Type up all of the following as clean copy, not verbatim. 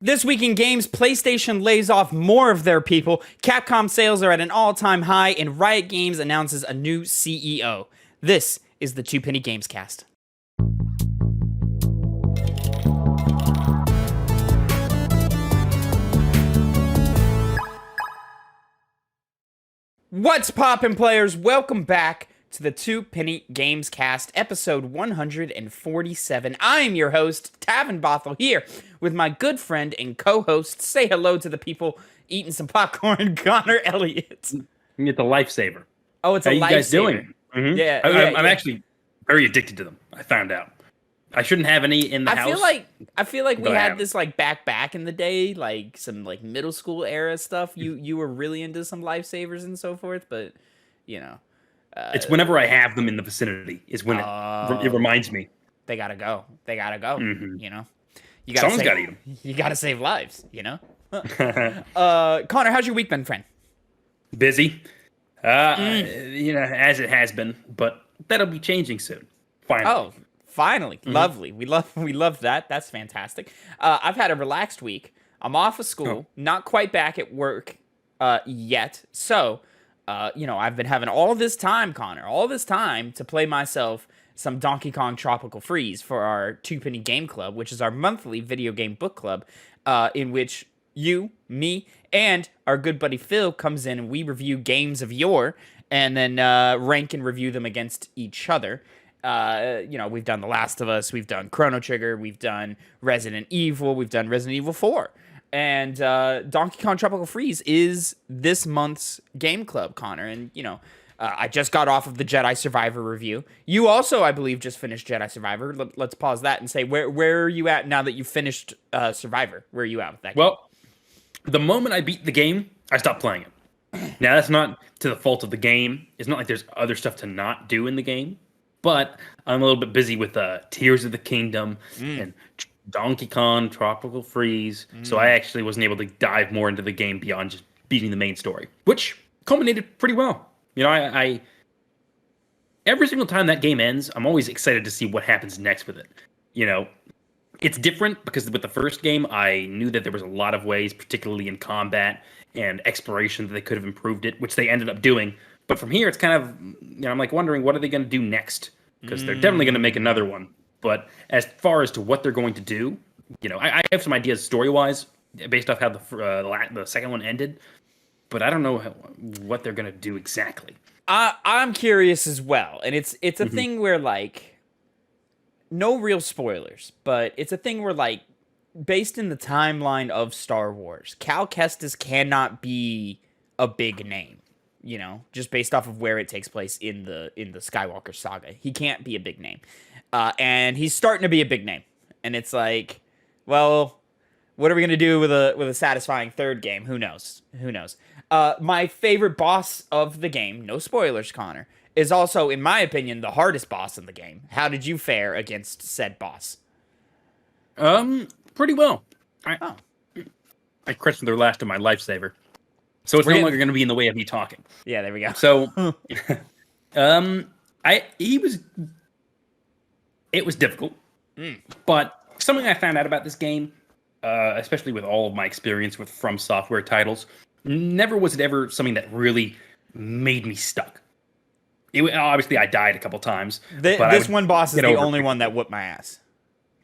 This week in games, PlayStation lays off more of their people, Capcom sales are at an all-time high, and Riot Games announces a new CEO. This is the Two Penny Gamescast. What's poppin', players? Welcome back to the Two Penny Gamescast, episode 147. I'm your host, Tavin Bothel, here with my good friend and co-host. Say hello to the people eating some popcorn, Connor Elliott. You get the lifesaver. Oh, it's a lifesaver. How you guys doing? Mm-hmm. Yeah, I'm actually very addicted to them. I found out. I shouldn't have any in the house. I feel like we had this like back in the day, like some like middle school era stuff. You were really into some lifesavers and so forth, but you know. It's whenever I have them in the vicinity is when it reminds me. They gotta go. Mm-hmm. You know, Someone's gotta eat them. You gotta save lives. You know. Connor, how's your week been, friend? Busy. As it has been, but that'll be changing soon. Finally. Oh, finally. Mm-hmm. Lovely. We love that. That's fantastic. I've had a relaxed week. I'm off of school, not quite back at work yet. So, I've been having all this time, Connor, to play myself some Donkey Kong Tropical Freeze for our Two Penny Game Club, which is our monthly video game book club, in which you, me, and our good buddy Phil comes in and we review games of yore and then rank and review them against each other. We've done The Last of Us, we've done Chrono Trigger, we've done Resident Evil, we've done Resident Evil 4. And Donkey Kong Tropical Freeze is this month's game club, Connor. And, I just got off of the Jedi Survivor review. You also, I believe, just finished Jedi Survivor. Let's pause that and say, where are you at now that you've finished Survivor? Where are you at with that game? Well, the moment I beat the game, I stopped playing it. Now, that's not to the fault of the game. It's not like there's other stuff to not do in the game. But I'm a little bit busy with Tears of the Kingdom and Donkey Kong Tropical Freeze. So I actually wasn't able to dive more into the game beyond just beating the main story, which culminated pretty well. I every single time that game ends, I'm always excited to see what happens next with it. It's different because with the first game, I knew that there was a lot of ways, particularly in combat and exploration, that they could have improved it, which they ended up doing. But from here, it's kind of, I'm like wondering, what are they going to do next? Because they're definitely going to make another one. But as far as to what they're going to do, I have some ideas story-wise based off how the second one ended. But I don't know what they're going to do exactly. I'm curious as well. And it's a thing where, like, no real spoilers, but it's a thing where, like, based in the timeline of Star Wars, Cal Kestis cannot be a big name. Just based off of where it takes place in the Skywalker saga. He can't be a big name. And he's starting to be a big name. And it's like, well, what are we going to do with a satisfying third game? Who knows? My favorite boss of the game, no spoilers, Connor, is also, in my opinion, the hardest boss in the game. How did you fare against said boss? Pretty well. I crushed the last of my lifesaver. So it's no longer going to be in the way of me talking. Yeah, there we go. So, it was difficult, but something I found out about this game, especially with all of my experience with From Software titles, never was it ever something that really made me stuck. Obviously, I died a couple times. This one boss is the only one that whooped my ass.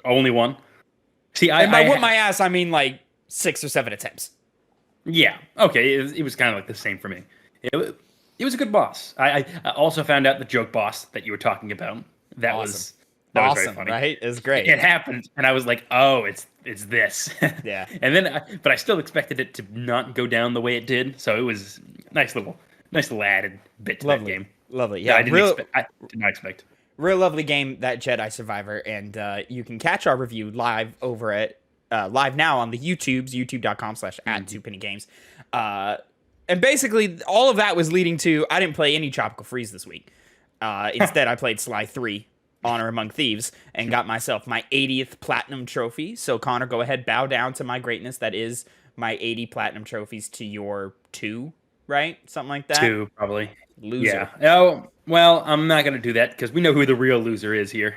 Only one? See, by whoop my ass, I mean like 6 or 7 attempts. Yeah. Okay. It was kind of like the same for me. It was a good boss. I also found out the joke boss that you were talking about. That was very funny. Right? It was great. It happened, and I was like, "Oh, it's this." Yeah. And then, but I still expected it to not go down the way it did. So it was nice little added bit to that game. Lovely. Yeah. I did not expect. Real lovely game, that Jedi Survivor, and you can catch our review live over at. Live now on the YouTubes, youtube.com/@2pennygames. And basically, all of that was leading to, I didn't play any Tropical Freeze this week. Instead, I played Sly 3, Honor Among Thieves, and got myself my 80th Platinum Trophy. So, Connor, go ahead, bow down to my greatness. That is my 80 Platinum Trophies to your 2, right? Something like that? 2, probably. Loser. Yeah. Oh, well, I'm not going to do that, because we know who the real loser is here.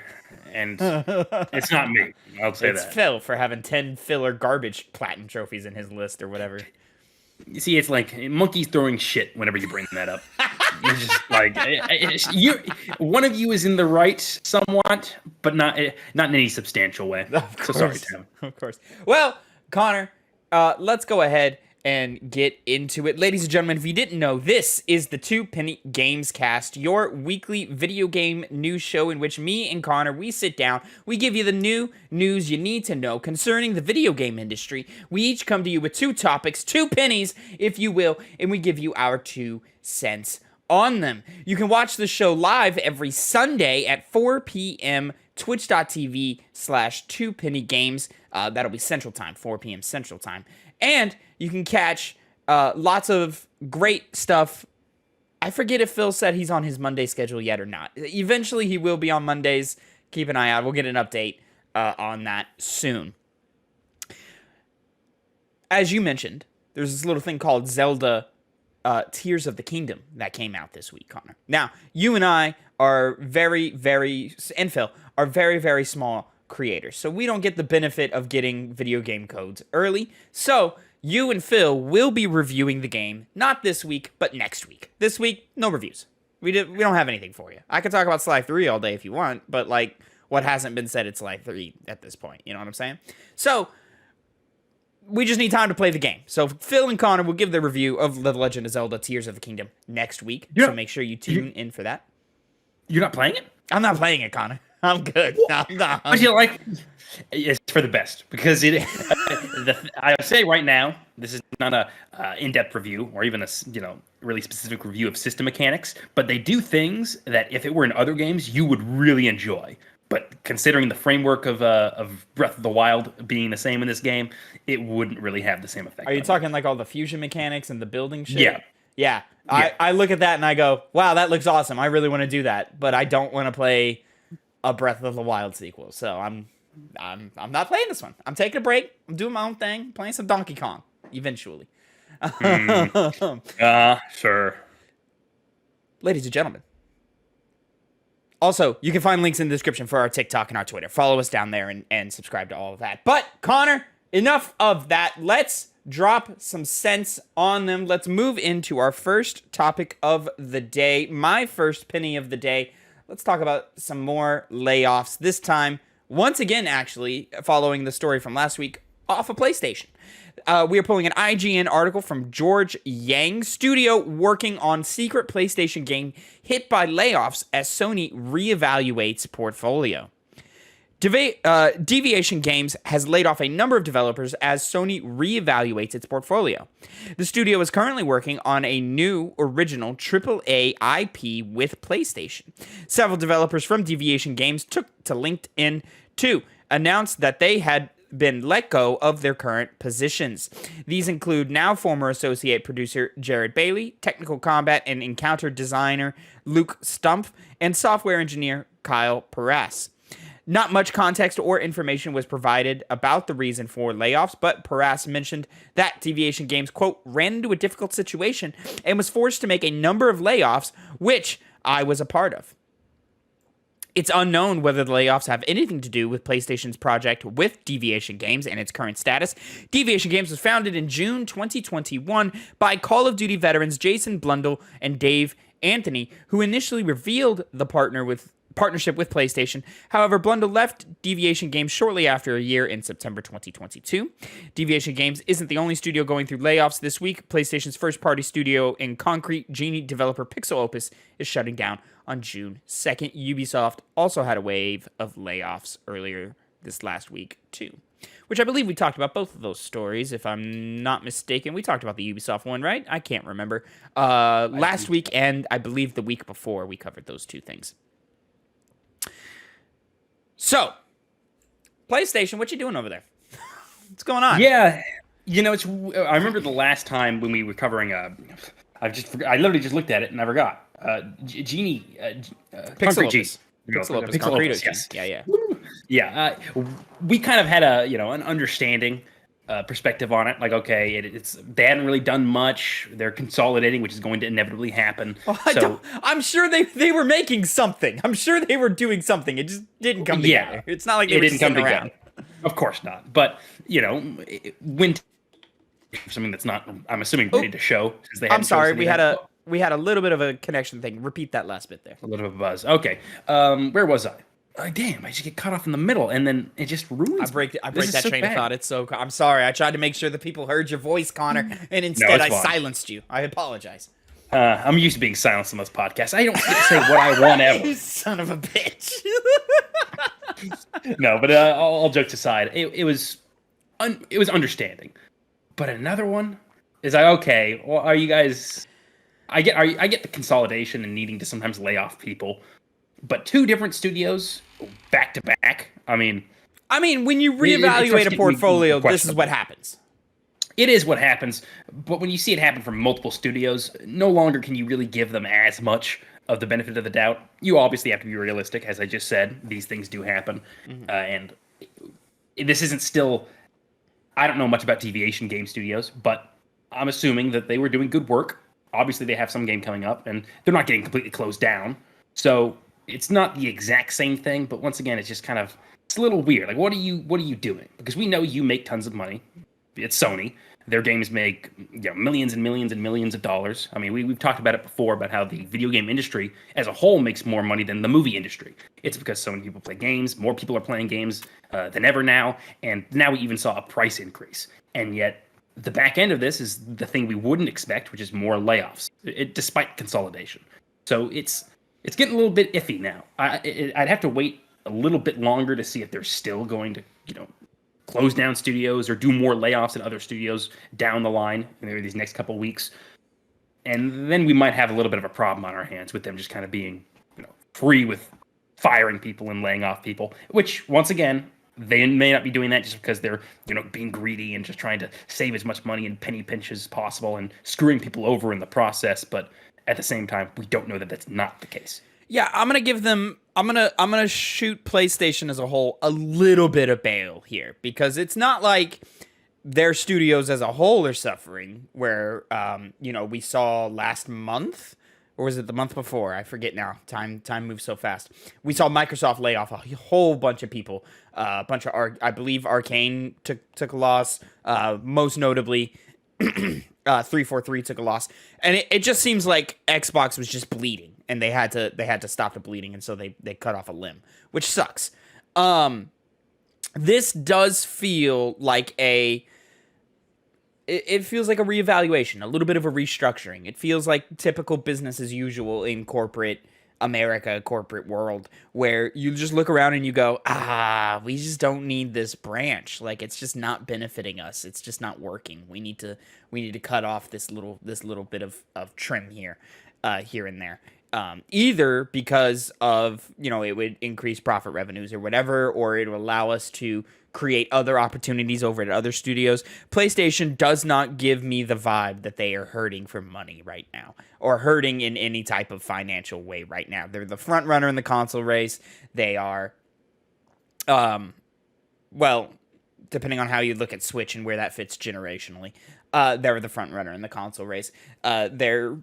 and it's not me. I'll say It's that. Phil for having 10 filler garbage platinum trophies in his list or whatever. You see, it's like monkeys throwing shit whenever you bring that up. You're just like one of you is in the right somewhat, but not in any substantial way. So sorry, Tim. Of course. Well, Connor, let's go ahead and get into it. Ladies and gentlemen, if you didn't know, this is the Two Penny Gamescast, your weekly video game news show in which me and Connor, we sit down, we give you the new news you need to know concerning the video game industry. We each come to you with two topics, two pennies, if you will, and we give you our 2 cents on them. You can watch the show live every Sunday at 4 p.m. twitch.tv/2pennygames. That'll be Central Time, 4 p.m. Central Time. And you can catch lots of great stuff. I forget if Phil said he's on his Monday schedule yet or not. Eventually, he will be on Mondays. Keep an eye out. We'll get an update on that soon. As you mentioned, there's this little thing called Zelda Tears of the Kingdom that came out this week, Connor. Now, you and I are and Phil are very, very small creators. So we don't get the benefit of getting video game codes early. So you and Phil will be reviewing the game, not this week, but next week. This week, no reviews. We don't have anything for you. I could talk about Sly 3 all day if you want, but like what hasn't been said, it's Sly 3 at this point. You know what I'm saying? So we just need time to play the game. So Phil and Connor will give the review of The Legend of Zelda Tears of the Kingdom next week. So make sure you tune in for that. You're not playing it? I'm not playing it, Connor. I'm good. But you like, it's for the best because I say right now, this is not a in-depth review or even a really specific review of system mechanics, but they do things that if it were in other games, you would really enjoy. But considering the framework of Breath of the Wild being the same in this game, it wouldn't really have the same effect. Are you talking like all the fusion mechanics and the building shit? Yeah. Yeah. I look at that and I go, wow, that looks awesome. I really want to do that, but I don't want to play a Breath of the Wild sequel. So I'm not playing this one. I'm taking a break. I'm doing my own thing, playing some Donkey Kong eventually. Sure. Ladies and gentlemen. Also, you can find links in the description for our TikTok and our Twitter. Follow us down there and subscribe to all of that. But, Connor, enough of that. Let's drop some cents on them. Let's move into our first topic of the day. My first penny of the day. Let's talk about some more layoffs. This time, once again, actually, following the story from last week, off of PlayStation. We are pulling an IGN article from George Yang, studio working on secret PlayStation game hit by layoffs as Sony reevaluates portfolio. Deviation Games has laid off a number of developers as Sony reevaluates its portfolio. The studio is currently working on a new original AAA IP with PlayStation. Several developers from Deviation Games took to LinkedIn to announce that they had been let go of their current positions. These include now former associate producer Jared Bailey, technical combat and encounter designer Luke Stumpf, and software engineer Kyle Perez. Not much context or information was provided about the reason for layoffs, but Perez mentioned that Deviation Games, quote, ran into a difficult situation and was forced to make a number of layoffs, which I was a part of. It's unknown whether the layoffs have anything to do with PlayStation's project with Deviation Games and its current status. Deviation Games was founded in June 2021 by Call of Duty veterans Jason Blundell and Dave Anthony, who initially revealed the partnership with PlayStation. However, Blundell left Deviation Games shortly after a year in September 2022. Deviation Games isn't the only studio going through layoffs this week. PlayStation's first-party studio in Concrete Genie developer Pixel Opus is shutting down on June 2nd. Ubisoft also had a wave of layoffs earlier this last week, too. Which I believe we talked about both of those stories, if I'm not mistaken. We talked about the Ubisoft one, right? I can't remember. Last week and I believe the week before we covered those two things. So, PlayStation, what you doing over there? What's going on? Yeah, I remember the last time when we were covering. I literally just looked at it and I forgot. Genie, Pixel Opus. Pixel Opus, yes. Yeah. Yeah. We kind of had an understanding perspective on it. Like, okay, it's they hadn't really done much. They're consolidating, which is going to inevitably happen. Well, I'm sure they were making something. I'm sure they were doing something. It just didn't come together. It's not like they were just sitting around. Of course not. But when something that's not, I'm assuming, ready to show. I'm sorry, we had a little bit of a connection thing. Repeat that last bit there. A little bit of a buzz. Okay, where was I? Damn, I just get cut off in the middle, and then it just ruins. I break that train of thought. It's so. I'm sorry. I tried to make sure the people heard your voice, Connor, and instead I silenced you. I apologize. I'm used to being silenced on this podcast. I don't get to say what I want ever. You son of a bitch. No, but all jokes aside, it was understanding. But another one is like, okay, well, are you guys? I get the consolidation and needing to sometimes lay off people, but 2 different studios back to back. I mean, when you reevaluate a portfolio, this is what happens. It is what happens, but when you see it happen from multiple studios, no longer can you really give them as much of the benefit of the doubt. You obviously have to be realistic, as I just said. These things do happen, and this isn't still. I don't know much about Deviation Game Studios, but I'm assuming that they were doing good work. Obviously, they have some game coming up, and they're not getting completely closed down. So it's not the exact same thing, but once again, it's just kind of it's a little weird. Like, what are you doing? Because we know you make tons of money. It's Sony. Their games make millions and millions and millions of dollars. I mean, we've talked about it before about how the video game industry as a whole makes more money than the movie industry. It's because so many people play games, more people are playing games than ever now, and now we even saw a price increase. And yet, the back end of this is the thing we wouldn't expect, which is more layoffs, despite consolidation. So it's getting a little bit iffy now. I'd have to wait a little bit longer to see if they're still going to, close down studios or do more layoffs in other studios down the line in these next couple of weeks. And then we might have a little bit of a problem on our hands with them just kind of being, free with firing people and laying off people, which once again, they may not be doing that just because they're, being greedy and just trying to save as much money and penny pinches as possible and screwing people over in the process. But at the same time, we don't know that that's not the case. Yeah, I'm gonna shoot PlayStation as a whole a little bit of bail here, because it's not like their studios as a whole are suffering, where we saw last month, or was it the month before? I forget now. Time moves so fast. We saw Microsoft lay off a whole bunch of people. I believe Arcane took a loss. Most notably, 343 took a loss, and it just seems like Xbox was just bleeding, and they had to stop the bleeding, and so they cut off a limb, which sucks. This does feel like it feels like a reevaluation, a little bit of a restructuring. It feels like typical business as usual in corporate America, corporate world, where you just look around and you go, we just don't need this branch. Like, it's just not benefiting us. It's just not working. We need to cut off this little bit of trim here and there. Either because of, it would increase profit revenues or whatever, or it will allow us to create other opportunities over at other studios. PlayStation does not give me the vibe that they are hurting for money right now, or hurting in any type of financial way right now. They're the front runner in the console race. They are, well, depending on how you look at Switch and where that fits generationally, they're the front runner in the console race. They're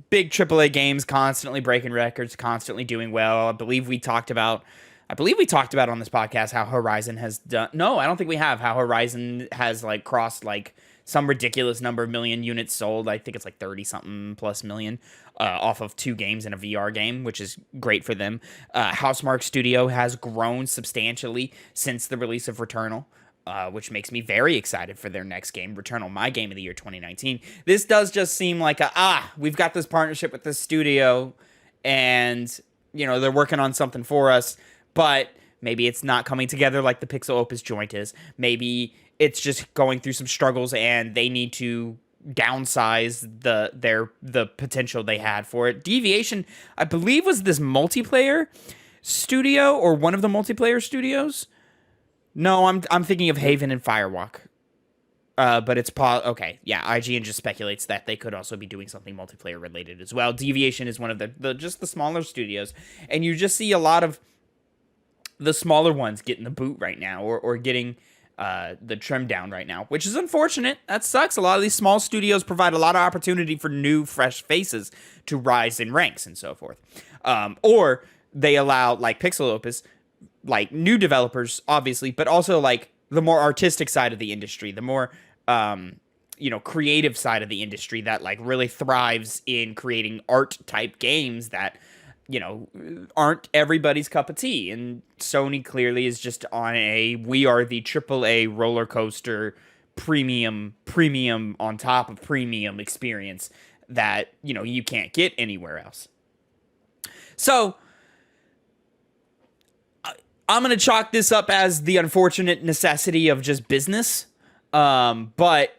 big AAA games, constantly breaking records, constantly doing well. I believe we talked about on this podcast how Horizon has done. No, I don't think we have. How Horizon has crossed some ridiculous number of million units sold. I think it's 30-something plus million off of 2 games and a VR game, which is great for them. Housemarque Studio has grown substantially since the release of Returnal, which makes me very excited for their next game, Returnal, my game of the year 2019. This does just seem like we've got this partnership with this studio, and they're working on something for us, but maybe it's not coming together like the Pixel Opus joint is. Maybe it's just going through some struggles and they need to downsize the potential they had for it. Deviation, I believe, was this multiplayer studio, or one of the multiplayer studios. No, I'm thinking of Haven and Firewalk. But it's okay. Yeah, IGN just speculates that they could also be doing something multiplayer related as well. Deviation is one of the smaller studios, and you just see a lot of the smaller ones getting the boot right now, or getting the trim down right now, which is unfortunate. That sucks. A lot of these small studios provide a lot of opportunity for new, fresh faces to rise in ranks and so forth. Or they allow, like Pixel Opus, like new developers, obviously, but also like the more artistic side of the industry, the more creative side of the industry that like really thrives in creating art type games that aren't everybody's cup of tea. And Sony clearly is just on we are the AAA roller coaster premium on top of premium experience that you can't get anywhere else. So I'm going to chalk this up as the unfortunate necessity of just business. But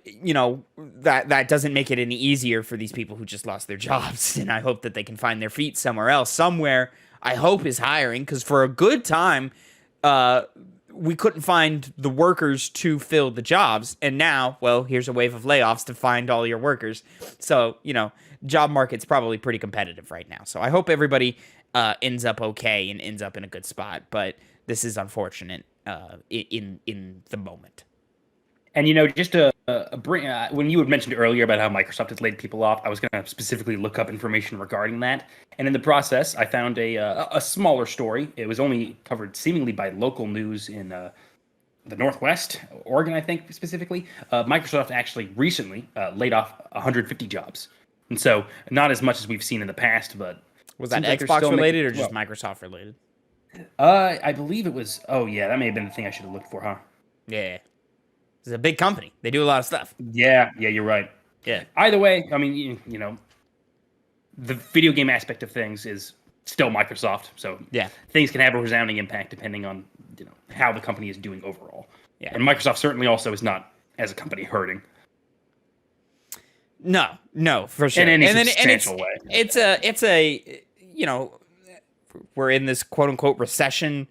that doesn't make it any easier for these people who just lost their jobs. And I hope that they can find their feet somewhere else. Somewhere I hope is hiring, because for a good time, we couldn't find the workers to fill the jobs. And now, well, here's a wave of layoffs to find all your workers. So, job market's probably pretty competitive right now. So I hope everybody ends up okay and ends up in a good spot. But this is unfortunate in the moment. And just to bring, when you had mentioned earlier about how Microsoft has laid people off, I was going to specifically look up information regarding that. And in the process, I found a smaller story. It was only covered seemingly by local news in the Northwest, Oregon, I think specifically. Microsoft actually recently laid off 150 jobs, and so not as much as we've seen in the past. But was that Xbox related or just Microsoft related? I believe it was. Oh yeah, that may have been the thing I should have looked for, huh? Yeah. It's a big company. They do a lot of stuff. Yeah, you're right. Yeah. Either way, I mean, the video game aspect of things is still Microsoft, so yeah, things can have a resounding impact depending on how the company is doing overall. Yeah. And Microsoft certainly also is not, as a company, hurting. No, for sure. In any substantial way. It's a we're in this quote unquote recession.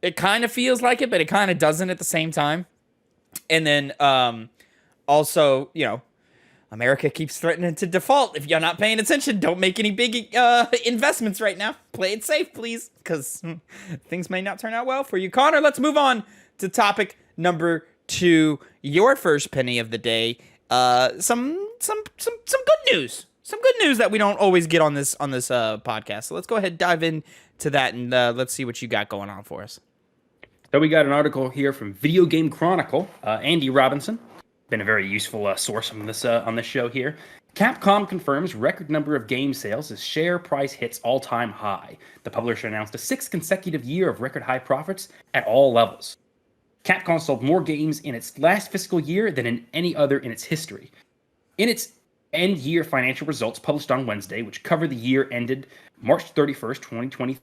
It kind of feels like it, but it kind of doesn't at the same time. And then also, America keeps threatening to default. If you're not paying attention, don't make any big investments right now. Play it safe, please, because things may not turn out well for you. Connor, let's move on to topic number 2. Your first penny of the day. Some good news. Some good news that we don't always get on this podcast. So let's go ahead and dive into that, and let's see what you got going on for us. So we got an article here from Video Game Chronicle. Andy Robinson, been a very useful source on this show here. Capcom confirms record number of game sales as share price hits all-time high. The publisher announced a 6th consecutive year of record high profits at all levels. Capcom sold more games in its last fiscal year than in any other in its history. In its end-year financial results published on Wednesday, which cover the year ended March 31st, 2020,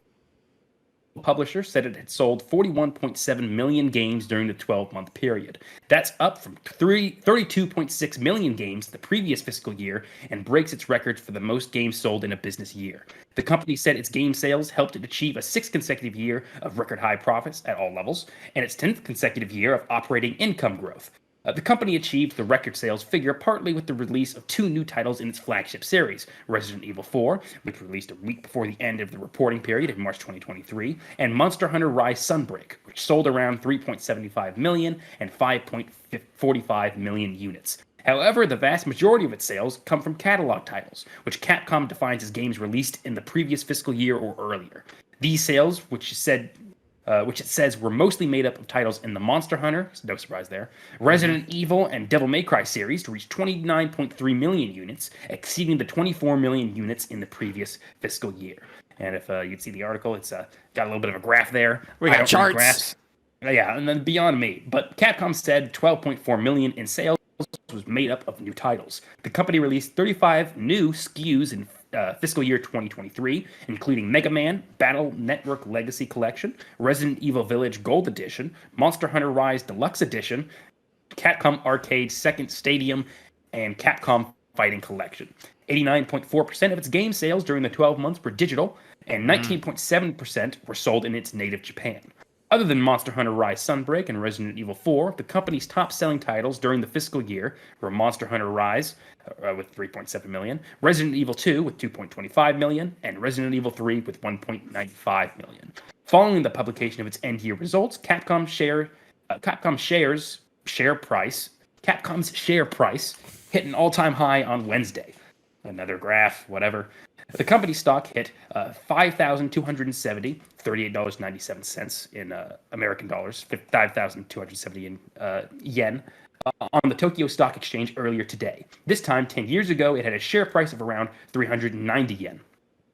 publisher said it had sold 41.7 million games during the 12-month period. That's up from 32.6 million games the previous fiscal year and breaks its record for the most games sold in a business year. The company said its game sales helped it achieve a 6th consecutive year of record high profits at all levels and its 10th consecutive year of operating income growth. The company achieved the record sales figure partly with the release of 2 new titles in its flagship series, Resident Evil 4, which released a week before the end of the reporting period in March 2023, and Monster Hunter Rise Sunbreak, which sold around 3.75 million and 5.45 million units. However, the vast majority of its sales come from catalog titles, which Capcom defines as games released in the previous fiscal year or earlier. These sales, which it says were mostly made up of titles in the Monster Hunter, no surprise there, Resident Evil, and Devil May Cry series to reach 29.3 million units, exceeding the 24 million units in the previous fiscal year. And if you'd see the article, it's got a little bit of a graph there. We got charts. Graphs. Yeah, and then beyond me. But Capcom said 12.4 million in sales was made up of new titles. The company released 35 new SKUs in fiscal year 2023, including Mega Man, Battle Network Legacy Collection, Resident Evil Village Gold Edition, Monster Hunter Rise Deluxe Edition, Capcom Arcade Second Stadium, and Capcom Fighting Collection. 89.4% of its game sales during the 12 months were digital, and 19.7% were sold in its native Japan. Other than Monster Hunter Rise Sunbreak and Resident Evil 4, the company's top-selling titles during the fiscal year were Monster Hunter Rise with 3.7 million, Resident Evil 2 with 2.25 million, and Resident Evil 3 with 1.95 million. Following the publication of its end-year results, Capcom's share Capcom's share price hit an all-time high on Wednesday. Another graph, whatever. The company stock hit $5,270, $38.97 in American dollars, 5,270 in yen, on the Tokyo Stock Exchange earlier today. This time, 10 years ago, it had a share price of around 390 yen,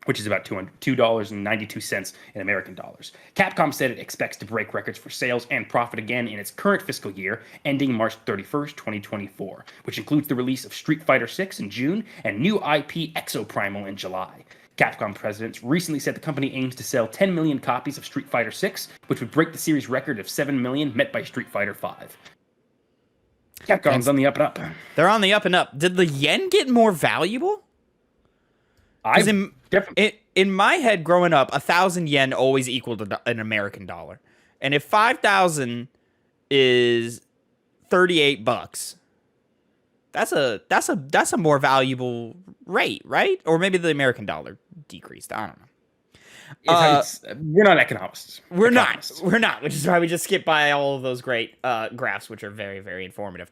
which is about $2.92 in American dollars. Capcom said it expects to break records for sales and profit again in its current fiscal year, ending March 31st, 2024, which includes the release of Street Fighter VI in June and new IP Exoprimal in July. Capcom president recently said the company aims to sell 10 million copies of Street Fighter VI, which would break the series record of 7 million met by Street Fighter V. Capcom's on the up and up. They're on the up and up. Did the yen get more valuable? In my head, growing up, 1,000 yen always equaled an American dollar, and if 5,000 is $38, that's a more valuable rate, right? Or maybe the American dollar decreased. I don't know. We're not economists. We're not, which is why we just skip by all of those great graphs, which are very, very informative.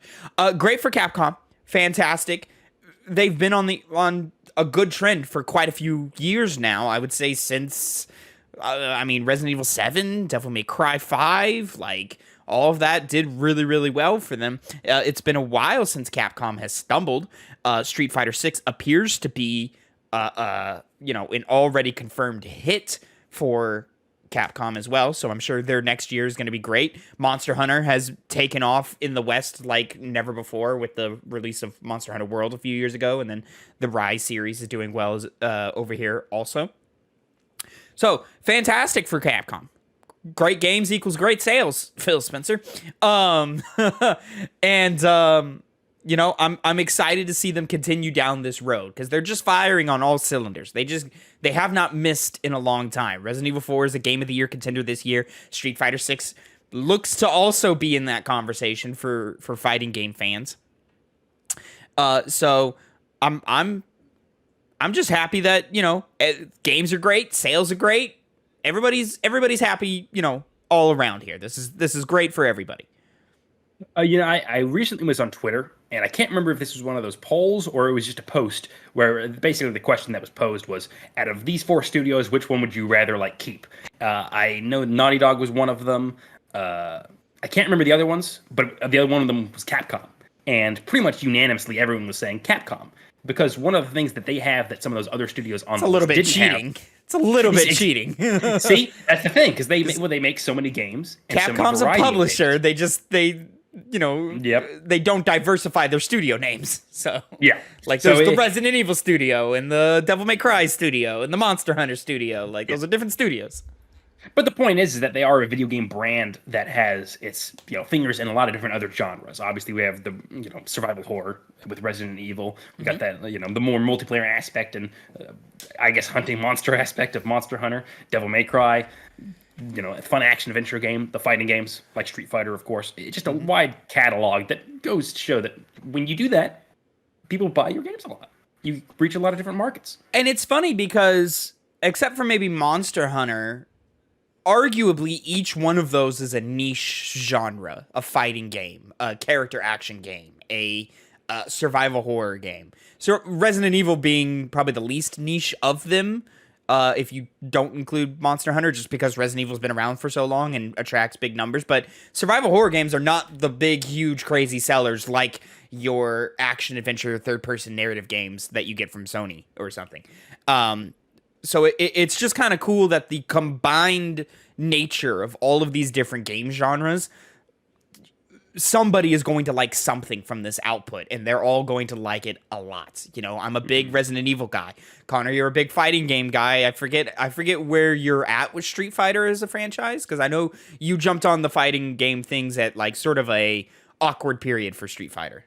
Great for Capcom. Fantastic. They've been on a good trend for quite a few years now. I would say since, Resident Evil 7, Devil May Cry 5, like all of that did really, really well for them. It's been a while since Capcom has stumbled. Street Fighter 6 appears to be, an already confirmed hit for Capcom as well, so I'm sure their next year is going to be great. Monster Hunter has taken off in the West like never before with the release of Monster Hunter World a few years ago, and then the Rise series is doing well over here also. So, fantastic for Capcom. Great games equals great sales, Phil Spencer. I'm excited to see them continue down this road because they're just firing on all cylinders. They have not missed in a long time. Resident Evil 4 is a Game of the Year contender this year. Street Fighter 6 looks to also be in that conversation for fighting game fans. So I'm just happy that, games are great, sales are great. Everybody's happy, all around here. This is great for everybody. I recently was on Twitter, and I can't remember if this was one of those polls or it was just a post where basically the question that was posed was, out of these 4 studios, which one would you rather keep? I know Naughty Dog was one of them. I can't remember the other ones, but the other one of them was Capcom. And pretty much unanimously, everyone was saying Capcom. Because one of the things that they have that some of those other studios on the list didn't have. It's a little bit cheating. See, that's the thing, because they make so many games. And Capcom's a publisher. They don't diversify their studio names. So yeah, there's the Resident Evil studio and the Devil May Cry studio and the Monster Hunter studio. Those are different studios. But the point is that they are a video game brand that has its fingers in a lot of different other genres. Obviously, we have the survival horror with Resident Evil. We got that the more multiplayer aspect and I guess hunting monster aspect of Monster Hunter, Devil May Cry. A fun action adventure game, the fighting games like Street Fighter, of course. It's just a wide catalog that goes to show that when you do that, people buy your games a lot. You reach a lot of different markets. And it's funny because, except for maybe Monster Hunter, arguably each one of those is a niche genre, a fighting game, a character action game, a survival horror game. So Resident Evil being probably the least niche of them, if you don't include Monster Hunter, just because Resident Evil's been around for so long and attracts big numbers. But survival horror games are not the big, huge, crazy sellers like your action-adventure, third-person narrative games that you get from Sony or something. So it's just kind of cool that the combined nature of all of these different game genres, somebody is going to like something from this output, and they're all going to like it a lot. I'm a big Resident Evil guy. Connor, you're a big fighting game guy. I forget where you're at with Street Fighter as a franchise, because I know you jumped on the fighting game things at sort of a awkward period for Street Fighter.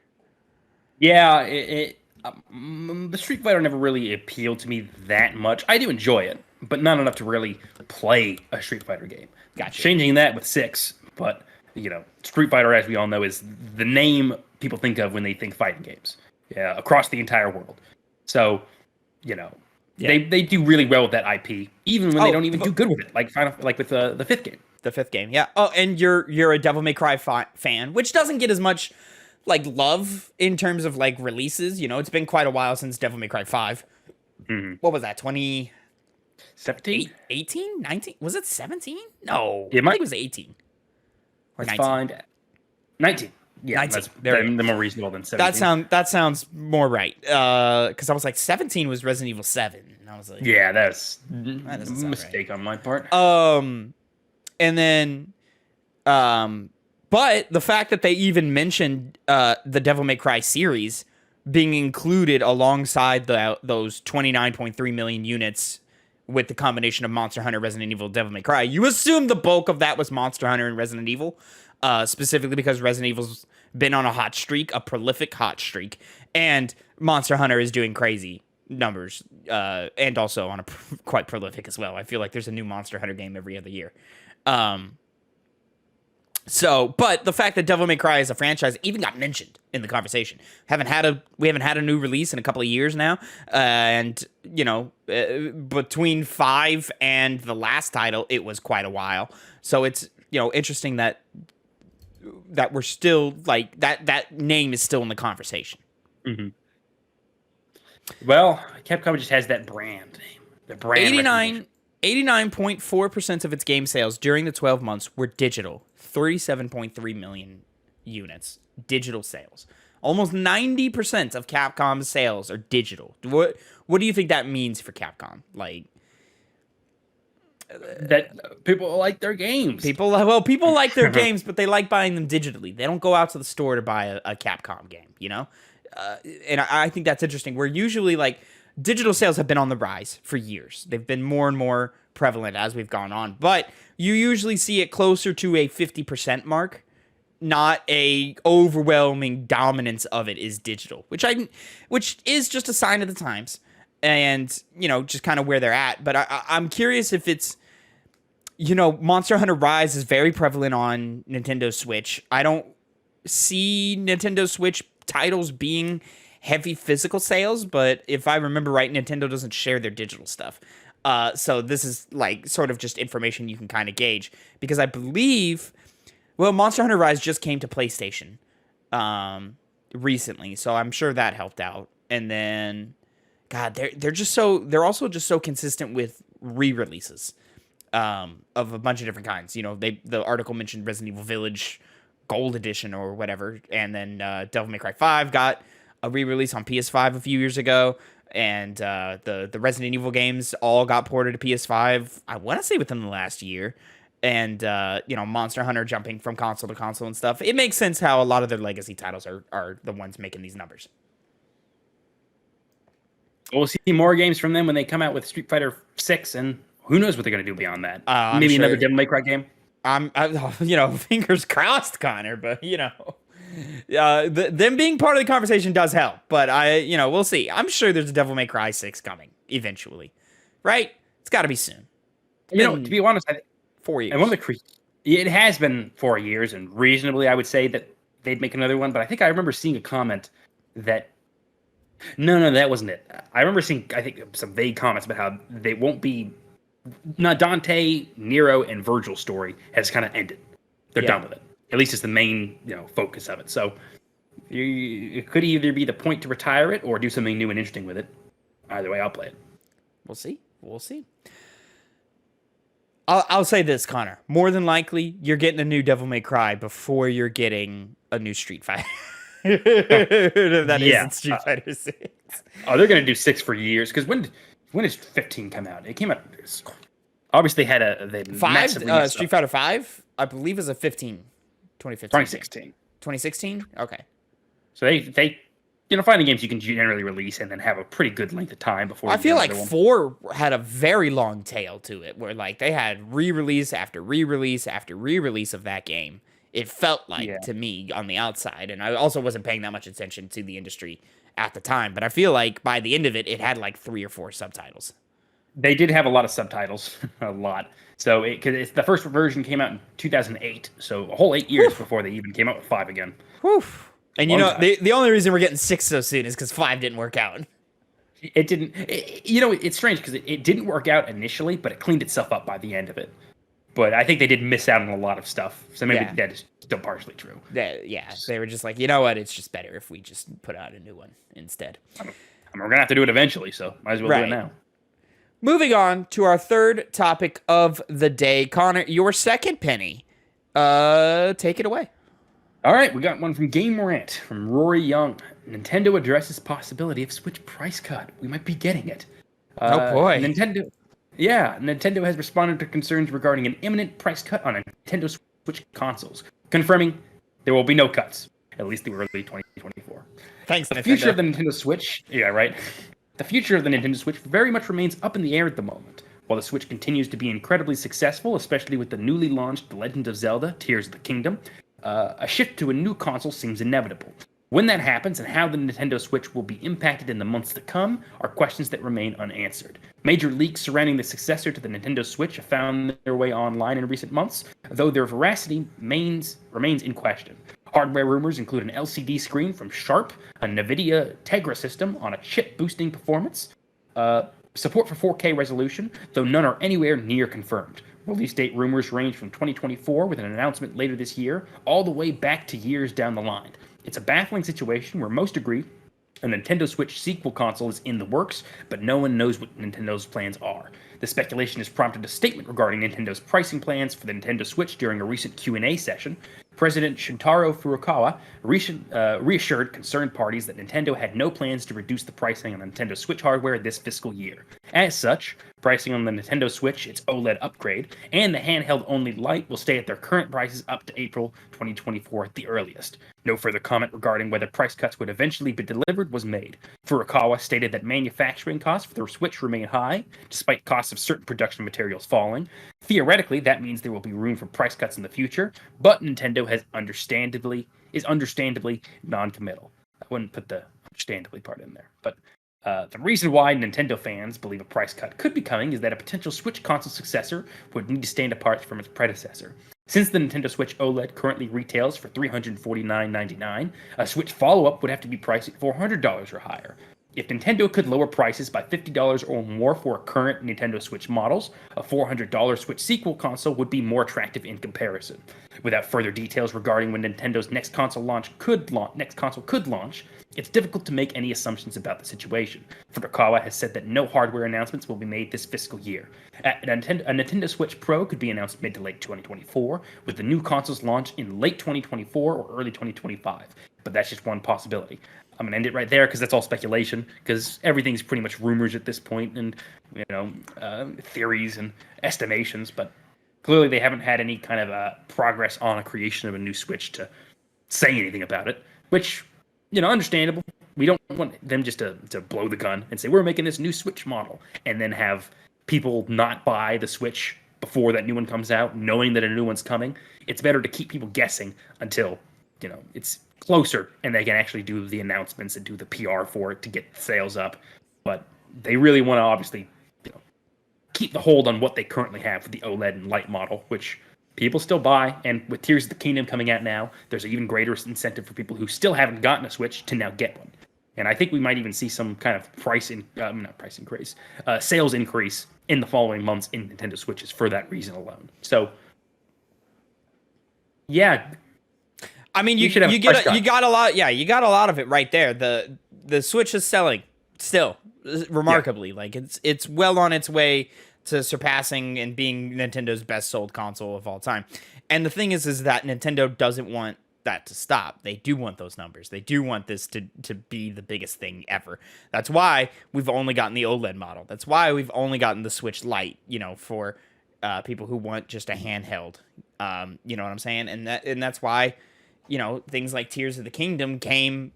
Yeah, the Street Fighter never really appealed to me that much. I do enjoy it, but not enough to really play a Street Fighter game. Gotcha. Changing that with 6, but Street Fighter, as we all know, is the name people think of when they think fighting games. Yeah, across the entire world. So, they do really well with that IP, even when they don't even do good with it. Like with the 5th game. The fifth game, yeah. Oh, and you're a Devil May Cry fan, which doesn't get as much like love in terms of like releases. You know, it's been quite a while since Devil May Cry 5. Mm-hmm. What was that? 17? 18? 19? Was it 17? No. I think it was 18. Or 19. Find 19. Yeah, 19. that's the more reasonable than 17. That sounds more right. Because I was like, 17 was Resident Evil 7. And I was like, yeah, that's that a mistake on my part. And then, but the fact that they even mentioned the Devil May Cry series being included alongside those 29.3 million units with the combination of Monster Hunter, Resident Evil, Devil May Cry, you assume the bulk of that was Monster Hunter and Resident Evil, specifically because Resident Evil's been on a hot streak, a prolific hot streak, and Monster Hunter is doing crazy numbers, and also on a quite prolific as well. I feel like there's a new Monster Hunter game every other year. But the fact that Devil May Cry as a franchise even got mentioned in the conversation. We haven't had a new release in a couple of years now, and you know, between 5 and the last title, it was quite a while. So it's, you know, interesting that we're still like that name is still in the conversation. Mm-hmm. Well, Capcom just has that brand name. The brand 89.4% of its game sales during the 12 months were digital. 37.3 million units digital sales. Almost 90% of Capcom's sales are digital. What do you think that means for Capcom? Like that people like their games. People like their games, but they like buying them digitally. They don't go out to the store to buy a Capcom game, you know? And I think that's interesting. Where usually like digital sales have been on the rise for years. They've been more and more prevalent as we've gone on, but you usually see it closer to a 50% mark, not a overwhelming dominance of it is digital, which is just a sign of the times, and you know, just kind of where they're at. But I'm curious if it's, you know, Monster Hunter Rise is very prevalent on Nintendo Switch. I don't see Nintendo Switch titles being heavy physical sales, but if I remember right, Nintendo doesn't share their digital stuff. So this is like sort of just information you can kind of gauge, because I believe, well, Monster Hunter Rise just came to PlayStation recently, so I'm sure that helped out. And then, God, they're also just so consistent with re-releases of a bunch of different kinds. You know, the article mentioned Resident Evil Village Gold Edition or whatever, and then Devil May Cry 5 got a re-release on PS5 a few years ago. And the Resident Evil games all got ported to PS5, I want to say within the last year. And, you know, Monster Hunter jumping from console to console and stuff. It makes sense how a lot of their legacy titles are the ones making these numbers. We'll see more games from them when they come out with Street Fighter 6, and who knows what they're going to do beyond that. Maybe another Devil May Cry game? You know, fingers crossed, Connor, but, you know. Them being part of the conversation does help, but we'll see. I'm sure there's a Devil May Cry 6 coming eventually, right? It's got to be soon. You know, to be honest, 4 years. And it has been 4 years, and reasonably, I would say that they'd make another one. But I think I remember seeing a comment that no, that wasn't it. I remember seeing, I think, some vague comments about how they won't be. Not Dante, Nero, and Virgil's story has kind of ended. They're done with it. At least it's the main, you know, focus of it. So it could either be the point to retire it or do something new and interesting with it. Either way, I'll play it. We'll see. I'll say this, Connor. More than likely, you're getting a new Devil May Cry before you're getting a new Street Fighter. That isn't Street Fighter 6. Oh, they're going to do 6 for years. Because when did 15 come out? It came out. Obviously, they had 5. Street Fighter 5, I believe, is a 15. 2015. 2016? Okay. So they finding games you can generally release and then have a pretty good length of time before. I feel like 4 had a very long tail to it, where like they had re-release after re-release after re-release of that game. It felt like to me on the outside, and I also wasn't paying that much attention to the industry at the time, but I feel like by the end of it, it had like 3 or 4 subtitles. They did have a lot of subtitles, a lot. So because the first version came out in 2008, so a whole 8 years before they even came out with 5 again. Whew. And you know, the only reason we're getting 6 so soon is because 5 didn't work out. It didn't. It's strange because it didn't work out initially, but it cleaned itself up by the end of it. But I think they did miss out on a lot of stuff. So maybe Yeah. that is still partially true. They were just like, you know what? It's just better if we just put out a new one instead. I mean, we're going to have to do it eventually, so might as well do it now. Moving on to our third topic of the day. Connor, your second penny. Take it away. All right, we got one from Game Rant from Rory Young. Nintendo addresses possibility of Switch price cut. We might be getting it. Oh boy. Nintendo has responded to concerns regarding an imminent price cut on Nintendo Switch consoles, confirming there will be no cuts, at least through early 2024. Thanks, The future of the Nintendo Switch, The future of the Nintendo Switch very much remains up in the air at the moment. While the Switch continues to be incredibly successful, especially with the newly launched The Legend of Zelda: Tears of the Kingdom, a shift to a new console seems inevitable. When that happens and how the Nintendo Switch will be impacted in the months to come are questions that remain unanswered. Major leaks surrounding the successor to the Nintendo Switch have found their way online in recent months, though their veracity remains in question. Hardware rumors include an LCD screen from Sharp, a NVIDIA Tegra system on a chip boosting performance, support for 4K resolution, though none are anywhere near confirmed. Release date rumors range from 2024 with an announcement later this year, all the way back to years down the line. It's a baffling situation where most agree a Nintendo Switch sequel console is in the works, but no one knows what Nintendo's plans are. The speculation has prompted a statement regarding Nintendo's pricing plans for the Nintendo Switch during a recent Q&A session. President Shintaro Furukawa reassured concerned parties that Nintendo had no plans to reduce the pricing on Nintendo Switch hardware this fiscal year. As such, pricing on the Nintendo Switch, its OLED upgrade, and the handheld-only Lite will stay at their current prices up to April 2024 at the earliest. No further comment regarding whether price cuts would eventually be delivered was made. Furukawa stated that manufacturing costs for the Switch remain high, despite costs of certain production materials falling. Theoretically, that means there will be room for price cuts in the future, but Nintendo is understandably non-committal. I wouldn't put the understandably part in there, but the reason why Nintendo fans believe a price cut could be coming is that a potential Switch console successor would need to stand apart from its predecessor. Since the Nintendo Switch OLED currently retails for $349.99, a Switch follow-up would have to be priced at $400 or higher. If Nintendo could lower prices by $50 or more for current Nintendo Switch models, a $400 Switch sequel console would be more attractive in comparison. Without further details regarding when Nintendo's next console could launch, it's difficult to make any assumptions about the situation. Furukawa has said that no hardware announcements will be made this fiscal year. A Nintendo Switch Pro could be announced mid to late 2024, with the new console's launch in late 2024 or early 2025. But that's just one possibility. I'm going to end it right there because that's all speculation, because everything's pretty much rumors at this point and, theories and estimations, but clearly they haven't had any kind of progress on a creation of a new Switch to say anything about it, which, understandable. We don't want them just to blow the gun and say, we're making this new Switch model, and then have people not buy the Switch before that new one comes out, knowing that a new one's coming. It's better to keep people guessing until, it's closer and they can actually do the announcements and do the PR for it to get sales up. But they really want to obviously keep the hold on what they currently have for the OLED and Lite model, which people still buy. And with Tears of the Kingdom coming out now, there's an even greater incentive for people who still haven't gotten a Switch to now get one. And I think we might even see some kind of sales increase in the following months in Nintendo Switches for that reason alone. So, yeah. I mean, you got a lot. Yeah, you got a lot of it right there. The Switch is selling still remarkably. Yeah. Like it's well on its way to surpassing and being Nintendo's best sold console of all time. And the thing is that Nintendo doesn't want that to stop. They do want those numbers. They do want this to be the biggest thing ever. That's why we've only gotten the OLED model. That's why we've only gotten the Switch Lite. For people who want just a handheld. You know what I'm saying? And that's why. Things like Tears of the Kingdom came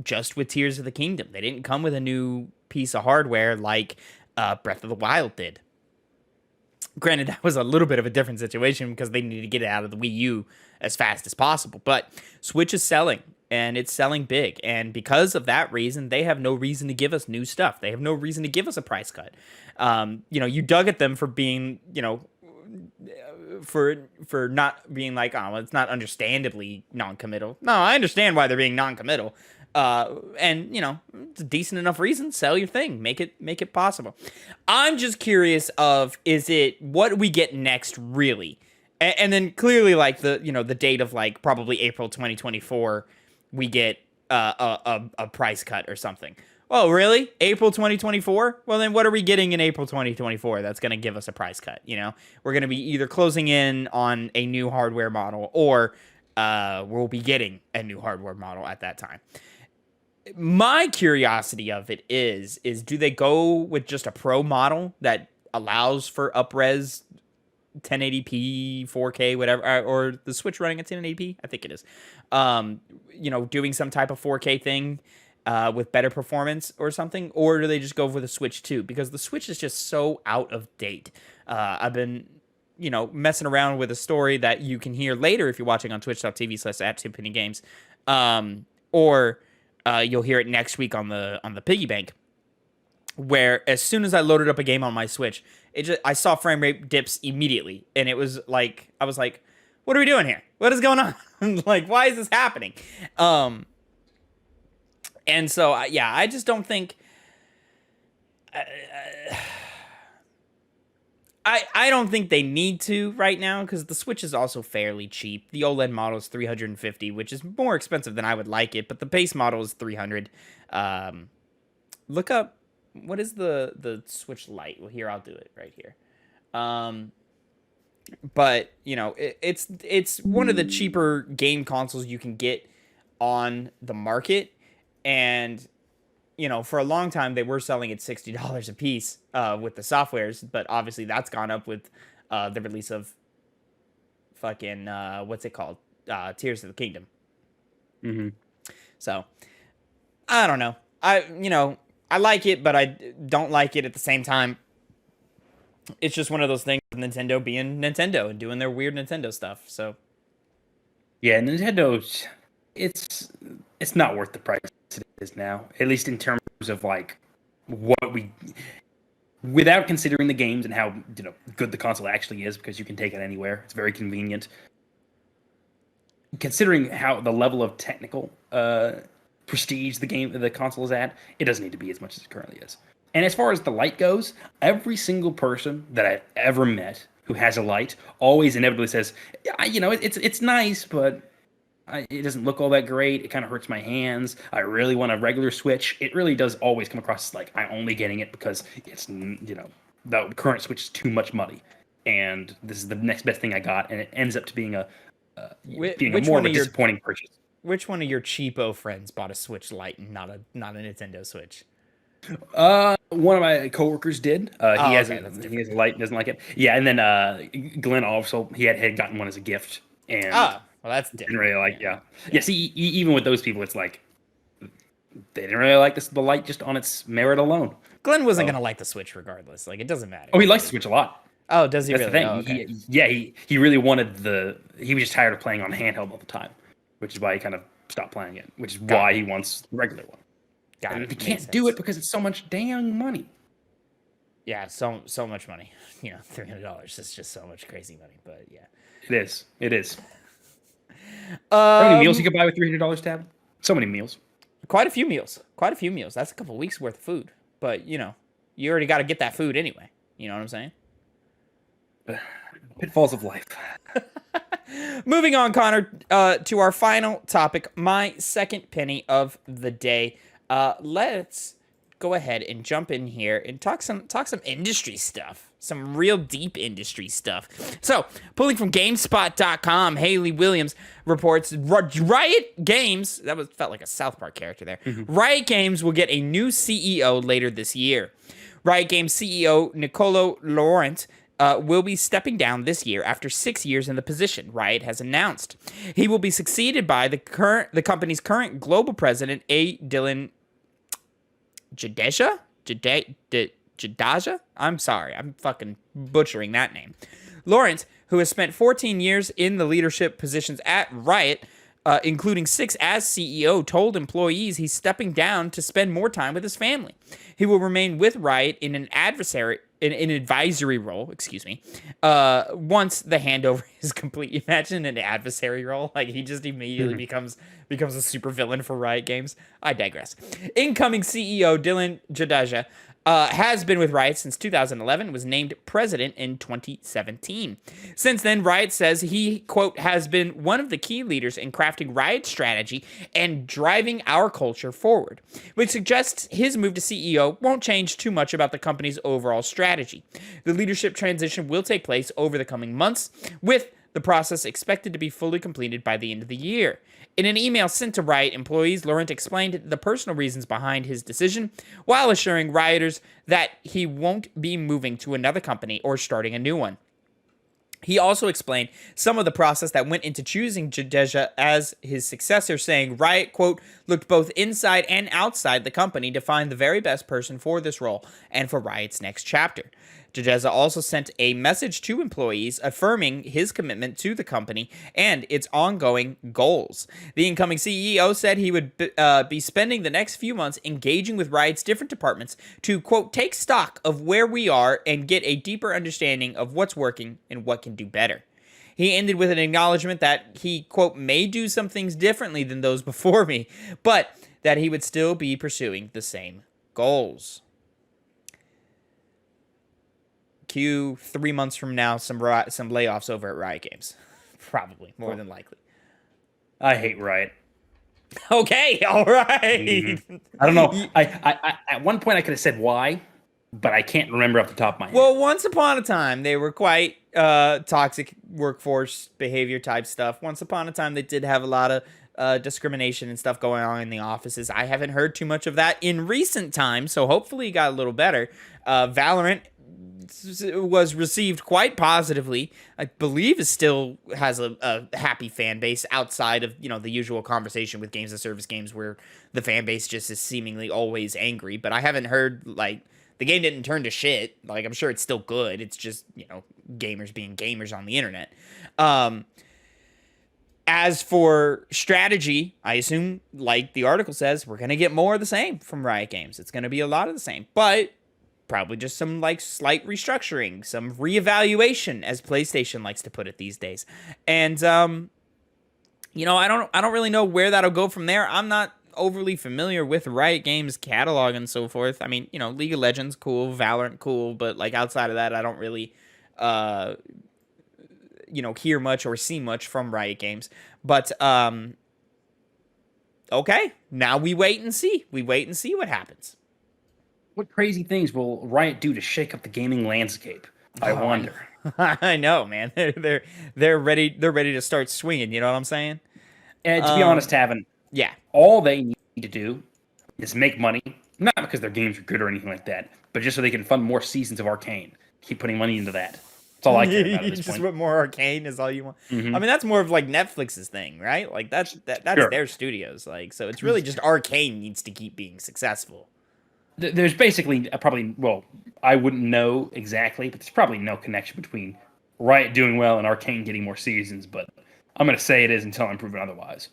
just with Tears of the Kingdom. They didn't come with a new piece of hardware like Breath of the Wild did. Granted, that was a little bit of a different situation because they needed to get it out of the Wii U as fast as possible. But Switch is selling, and it's selling big. And because of that reason, they have no reason to give us new stuff. They have no reason to give us a price cut. You dug at them for being, for not being like, oh, well, it's not understandably non-committal. No, I understand why they're being non-committal. And it's a decent enough reason. Sell your thing. Make it possible. I'm just curious of, is it what we get next really? And then clearly, like, the date of, like, probably April 2024, we get a price cut or something. Oh, really? April 2024? Well, then what are we getting in April 2024 that's going to give us a price cut? We're going to be either closing in on a new hardware model, or we'll be getting a new hardware model at that time. My curiosity of it is do they go with just a pro model that allows for up-res 1080p, 4K, whatever, or the Switch running at 1080p? I think it is. Doing some type of 4K thing with better performance or something, or do they just go for the Switch 2? Because the Switch is just so out of date. I've been, messing around with a story that you can hear later if you're watching on twitch.tv/@2pennygames, or you'll hear it next week on the piggy bank, where as soon as I loaded up a game on my Switch, I saw frame rate dips immediately, and it was like, I was like, what are we doing here? What is going on? Like, why is this happening? And so, I just don't think... I don't think they need to right now, because the Switch is also fairly cheap. The OLED model is $350, which is more expensive than I would like it, but the base model is $300. Look up, what is the Switch Lite? Well, here, I'll do it right here. But, it's one of the cheaper game consoles you can get on the market. And, for a long time, they were selling at $60 a piece with the softwares. But obviously, that's gone up with the release of fucking, what's it called? Tears of the Kingdom. Mm-hmm. So, I don't know. I like it, but I don't like it at the same time. It's just one of those things, Nintendo being Nintendo and doing their weird Nintendo stuff. So, yeah, Nintendo, it's not worth the price it is now, at least in terms of like what without considering the games and how good the console actually is, because you can take it anywhere. It's very convenient. Considering how the level of technical prestige the console is at, it doesn't need to be as much as it currently is. And as far as the Lite goes, every single person that I've ever met who has a Lite always inevitably says, it's nice, but it doesn't look all that great. It kind of hurts my hands. I really want a regular Switch. It really does always come across as like, I'm only getting it because it's, the current Switch is too much money, and this is the next best thing I got, and it ends up to being a more of a disappointing purchase. Which one of your cheapo friends bought a Switch Lite and not a Nintendo Switch? One of my coworkers did. He has a Lite, doesn't like it. Yeah, and then Glenn also, he had gotten one as a gift, and well, that's different. Didn't really like, yeah. See, even with those people, it's like they didn't really like the Lite just on its merit alone. Glenn wasn't gonna like the Switch regardless. Like, it doesn't matter. Oh, he likes the Switch a lot. Oh, does he? That's really? the thing. Okay. He really wanted he was just tired of playing on handheld all the time, which is why he kind of stopped playing it. Which is why he wants the regular one. And he can't do it because it's so much dang money. Yeah, so much money. $300 is just so much crazy money. But yeah, it is. How many meals you could buy with $300, Tab? So many meals. Quite a few meals. That's a couple weeks worth of food. But you already got to get that food anyway. You know what I'm saying? Pitfalls of life. Moving on, Connor, to our final topic, my second penny of the day. Let's go ahead and jump in here and talk some industry stuff, some real deep industry stuff. So, pulling from GameSpot.com, Haley Williams reports Riot Games, felt like a South Park character there. Mm-hmm. Riot Games will get a new CEO later this year. Riot Games CEO Nicolo Laurent will be stepping down this year after 6 years in the position, Riot has announced. He will be succeeded by the company's current global president, A. Dylan Jadeja? I'm sorry, I'm fucking butchering that name. Lawrence, who has spent 14 years in the leadership positions at Riot, including 6 as CEO, told employees he's stepping down to spend more time with his family. He will remain with Riot in an an advisory role, excuse me, once the handover is complete. Imagine an adversary role. Like, he just immediately becomes a supervillain for Riot Games. I digress. Incoming CEO Dylan Jadeja has been with Riot since 2011, was named president in 2017. Since then, Riot says he, quote, has been one of the key leaders in crafting Riot's strategy and driving our culture forward, which suggests his move to CEO won't change too much about the company's overall strategy. The leadership transition will take place over the coming months, with the process expected to be fully completed by the end of the year. In an email sent to Riot employees, Laurent explained the personal reasons behind his decision, while assuring Rioters that he won't be moving to another company or starting a new one. He also explained some of the process that went into choosing Jadeja as his successor, saying Riot, quote, looked both inside and outside the company to find the very best person for this role and for Riot's next chapter. Jadeja also sent a message to employees affirming his commitment to the company and its ongoing goals. The incoming CEO said he would be spending the next few months engaging with Riot's different departments to, quote, take stock of where we are and get a deeper understanding of what's working and what can do better. He ended with an acknowledgement that he, quote, may do some things differently than those before me, but that he would still be pursuing the same goals. Cue 3 months from now, some layoffs over at Riot Games. Probably, more than likely. I hate Riot. Okay, all right. I don't know. I at one point I could have said why, but I can't remember off the top of my head. Well, once upon a time, they were quite toxic workforce behavior type stuff. Once upon a time, they did have a lot of discrimination and stuff going on in the offices. I haven't heard too much of that in recent times, so hopefully it got a little better. Valorant was received quite positively. I believe it still has a happy fan base outside of, the usual conversation with games as service games where the fan base just is seemingly always angry. But I haven't heard, the game didn't turn to shit. I'm sure it's still good. It's just, gamers being gamers on the internet. As for strategy, I assume, like the article says, we're going to get more of the same from Riot Games. It's going to be a lot of the same. But probably just some slight restructuring, some reevaluation, as PlayStation likes to put it these days. And I don't really know where that'll go from there. I'm not overly familiar with Riot Games catalog and so forth. I mean, League of Legends cool, Valorant cool, but outside of that, I don't really hear much or see much from Riot Games. But okay, now we wait and see. We wait and see what happens. What crazy things will Riot do to shake up the gaming landscape? I wonder. I know, man. They're ready. They're ready to start swinging. You know what I'm saying? And to be honest, Tavin, yeah, all they need to do is make money, not because their games are good or anything like that, but just so they can fund more seasons of Arcane. Keep putting money into that. That's all I care about at this just point. want more Arcane is all you want. Mm-hmm. I mean, that's more of Netflix's thing, right? That's Sure. their studios. So it's really just Arcane needs to keep being successful. There's basically I wouldn't know exactly, but there's probably no connection between Riot doing well and Arcane getting more seasons, but I'm going to say it is until I'm proven otherwise.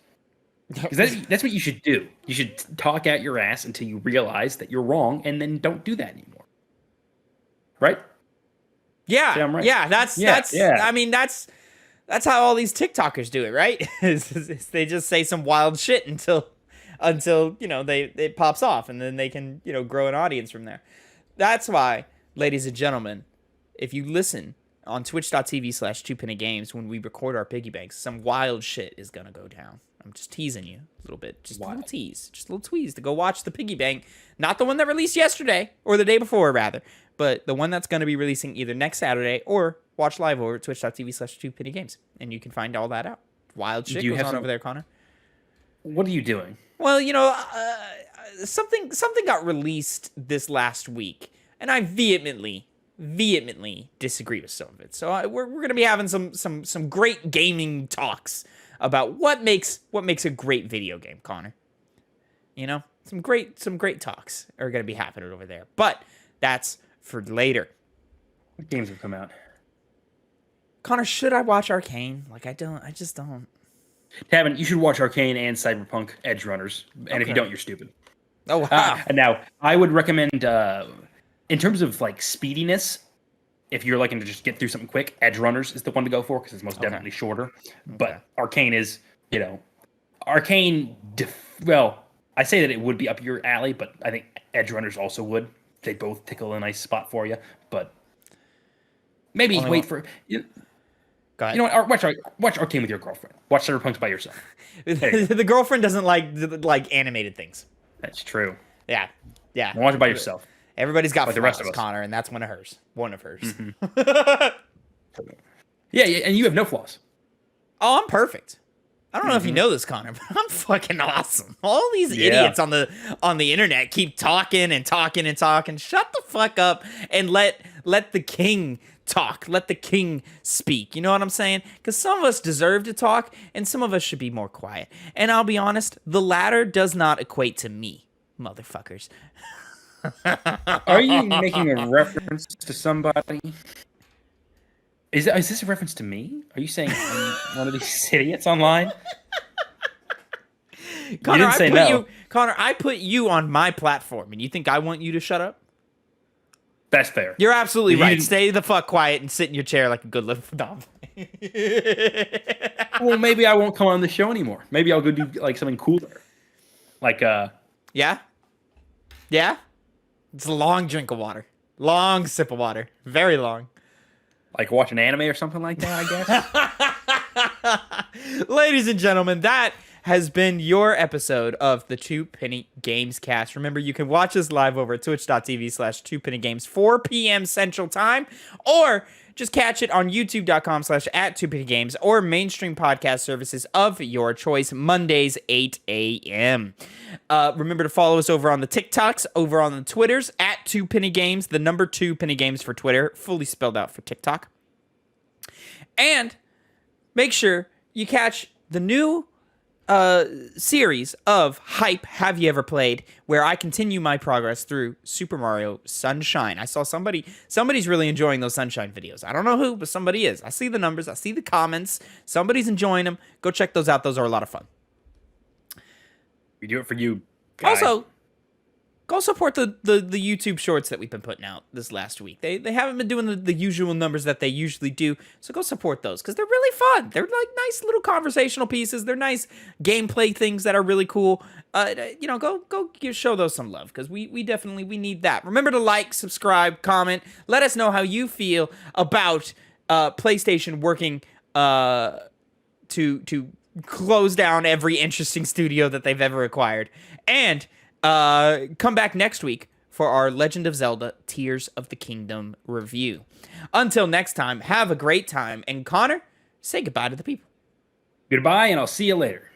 Because that's what you should do. You should talk out your ass until you realize that you're wrong, and then don't do that anymore. Right? Yeah. Say I'm right. Yeah, that's yeah. I mean, that's how all these TikTokers do it, right? They just say some wild shit until it pops off, and then they can grow an audience from there. That's why, ladies and gentlemen, if you listen on twitch.tv/2pennygames when we record our piggy banks, some wild shit is gonna go down. I'm just teasing you a little bit, just a little tease to go watch the piggy bank, not the one that released yesterday or the day before rather, but the one that's gonna be releasing either next Saturday or watch live over at twitch.tv/2pennygames, and you can find all that out. Wild shit goes on over there, Connor. What are you doing? Well, something got released this last week, and I vehemently disagree with some of it. So we're going to be having some great gaming talks about what makes a great video game, Connor. Some great talks are going to be happening over there. But that's for later. What games have come out? Connor, should I watch Arcane? I just don't. Tavin, you should watch Arcane and Cyberpunk Edge Runners. And if you don't, you're stupid. Oh, wow. And now, I would recommend in terms of like speediness, if you're looking to just get through something quick, Edge Runners is the one to go for because it's most definitely shorter. But Arcane is, well, I say that it would be up your alley, but I think Edge Runners also would. They both tickle a nice spot for you, but maybe wait for. Go ahead. You know what? Watch Arcane with your girlfriend. Watch Cyberpunk by yourself. The girlfriend doesn't like animated things. That's true. Yeah. Watch it by yourself. Everybody's got like the rest of us, Connor, and that's one of hers. Yeah, and you have no flaws. Oh, I'm perfect. I don't know if you know this, Connor, but I'm fucking awesome. All these idiots on the internet keep talking and talking and talking. Shut the fuck up and let the king talk. Let the king speak. You know what I'm saying? Because some of us deserve to talk, and some of us should be more quiet. And I'll be honest, the latter does not equate to me, motherfuckers. Are you making a reference to somebody? Is this a reference to me? Are you saying I'm one of these idiots online? Connor, you didn't say no. Connor, I put you on my platform, and you think I want you to shut up? That's fair. You're absolutely right. Stay the fuck quiet and sit in your chair like a good little dom. Well, maybe I won't come on the show anymore. Maybe I'll go do like something cooler. Like Yeah? It's a long drink of water. Long sip of water. Very long. Like watch an anime or something like that, I guess. Ladies and gentlemen, that has been your episode of the Two Penny Gamescast. Remember, you can watch us live over at twitch.tv/2pennygames, 4 p.m. Central Time, or just catch it on youtube.com/@2pennygames or mainstream podcast services of your choice, Mondays, 8 a.m. Remember to follow us over on the TikToks, over on the Twitters, @2pennygames, the number 2 penny games for Twitter, fully spelled out for TikTok. And make sure you catch the new series of Hype Have You Ever Played, where I continue my progress through Super Mario Sunshine. I saw somebody's really enjoying those Sunshine videos. I don't know who, but somebody is. I see the numbers, I see the comments. Somebody's enjoying them. Go check those out. Those are a lot of fun. We do it for you, guy. Also, go support the YouTube shorts that we've been putting out this last week. They haven't been doing the usual numbers that they usually do, so go support those because they're really fun. They're like nice little conversational pieces. They're nice gameplay things that are really cool. Go show those some love because we definitely need that. Remember to like, subscribe, comment. Let us know how you feel about PlayStation working to close down every interesting studio that they've ever acquired. And come back next week for our Legend of Zelda Tears of the Kingdom review. Until next time, have a great time. And Connor, say goodbye to the people. Goodbye, and I'll see you later.